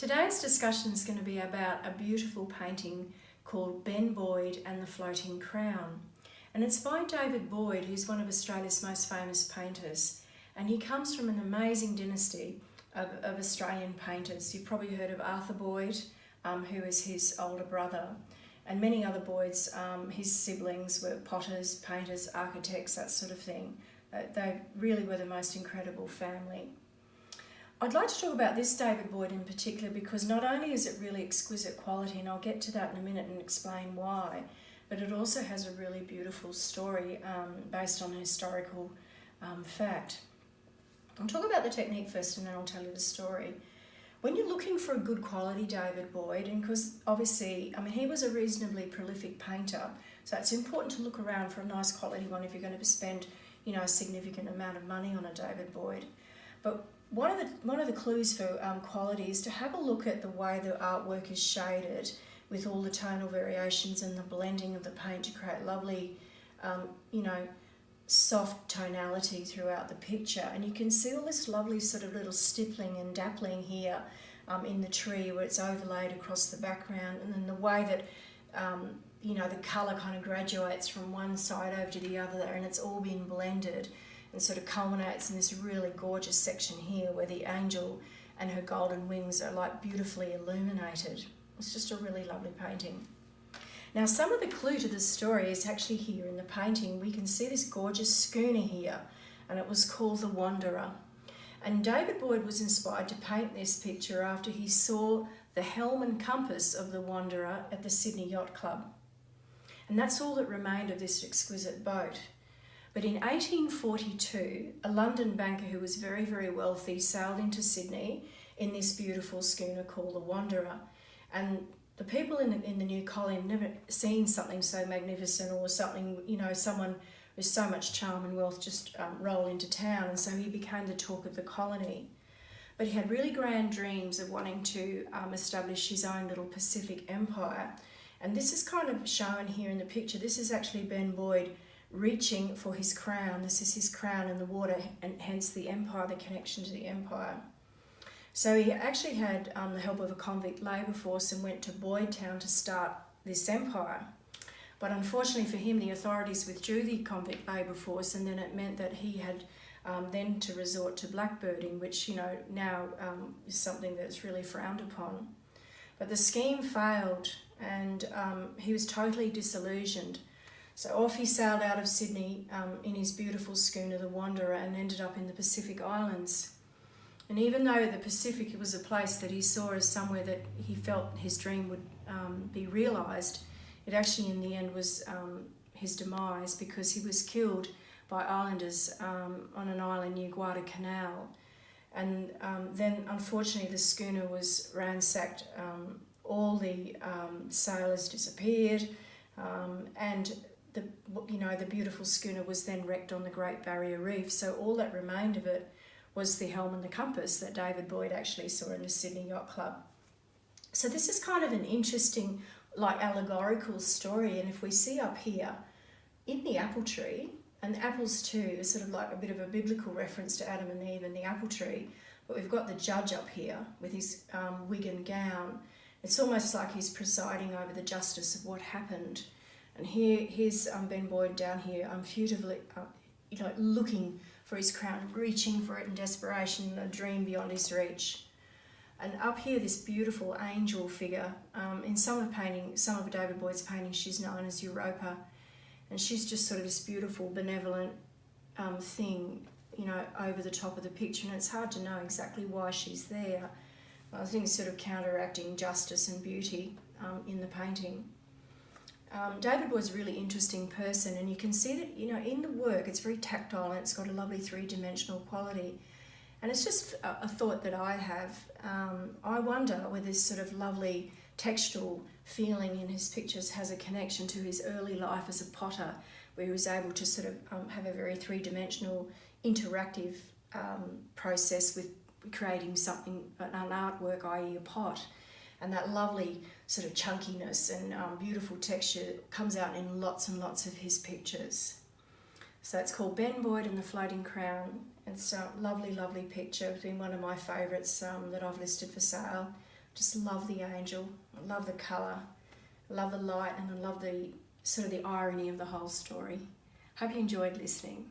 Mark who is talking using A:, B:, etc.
A: Today's discussion is going to be about a beautiful painting called Ben Boyd and the Floating Crown. And it's by David Boyd, who's one of Australia's most famous painters. And he comes from an amazing dynasty of Australian painters. You've probably heard of Arthur Boyd, who is his older brother. And many other Boyds, his siblings were potters, painters, architects, that sort of thing. They really were the most incredible family. I'd like to talk about this David Boyd in particular because not only is it really exquisite quality, and I'll get to that in a minute and explain why, but it also has a really beautiful story based on a historical fact. I'll talk about the technique first and then I'll tell you the story. When you're looking for a good quality David Boyd, and because obviously, he was a reasonably prolific painter, so it's important to look around for a nice quality one if you're going to spend, a significant amount of money on a David Boyd. But one of the clues for quality is to have a look at the way the artwork is shaded with all the tonal variations and the blending of the paint to create lovely, soft tonality throughout the picture. And you can see all this lovely sort of little stippling and dappling here in the tree where it's overlaid across the background, and then the way that the colour kind of graduates from one side over to the other there, and it's all been blended and sort of culminates in this really gorgeous section here where the angel and her golden wings are like beautifully illuminated. It's just a really lovely painting. Now, some of the clue to the story is actually here in the painting. We can see this gorgeous schooner here, and it was called the Wanderer. And David Boyd was inspired to paint this picture after he saw the helm and compass of the Wanderer at the Sydney Yacht Club. And that's all that remained of this exquisite boat. But in 1842, a London banker who was very, very wealthy sailed into Sydney in this beautiful schooner called the Wanderer. And the people in the new colony had never seen something so magnificent or something, someone with so much charm and wealth just roll into town. And so he became the talk of the colony. But he had really grand dreams of wanting to establish his own little Pacific empire. And this is kind of shown here in the picture. This is actually Ben Boyd reaching for his crown. This is his crown in the water, and hence the empire, the connection to the empire. So he actually had the help of a convict labour force and went to Boyd Town to start this empire. But unfortunately for him, the authorities withdrew the convict labour force, and then it meant that he had then to resort to blackbirding, which now is something that's really frowned upon. But the scheme failed, and he was totally disillusioned. So off he sailed out of Sydney in his beautiful schooner, the Wanderer, and ended up in the Pacific Islands. And even though the Pacific was a place that he saw as somewhere that he felt his dream would be realised, it actually in the end was his demise, because he was killed by islanders on an island near Guadalcanal. And then unfortunately the schooner was ransacked, all the sailors disappeared, and the beautiful schooner was then wrecked on the Great Barrier Reef. So all that remained of it was the helm and the compass that David Boyd actually saw in the Sydney Yacht Club. So this is kind of an interesting, allegorical story. And if we see up here, in the apple tree, and apples too is sort of like a bit of a biblical reference to Adam and Eve and the apple tree, but we've got the judge up here with his wig and gown. It's almost like he's presiding over the justice of what happened. And here's Ben Boyd down here, futilely, looking for his crown, reaching for it in desperation, a dream beyond his reach. And up here, this beautiful angel figure. In some of David Boyd's paintings, she's known as Europa, and she's just sort of this beautiful, benevolent thing, over the top of the picture. And it's hard to know exactly why she's there. I think it's sort of counteracting justice and beauty in the painting. David was a really interesting person, and you can see that, in the work, it's very tactile and it's got a lovely three-dimensional quality. And it's just a thought that I have. I wonder whether this sort of lovely textual feeling in his pictures has a connection to his early life as a potter, where he was able to sort of have a very three-dimensional interactive process with creating something, an artwork, i.e. a pot. And that lovely sort of chunkiness and beautiful texture comes out in lots and lots of his pictures. So it's called Ben Boyd and the Floating Crown. It's a lovely, lovely picture. It's been one of my favourites that I've listed for sale. Just love the angel, I love the colour, I love the light, and I love the sort of the irony of the whole story. Hope you enjoyed listening.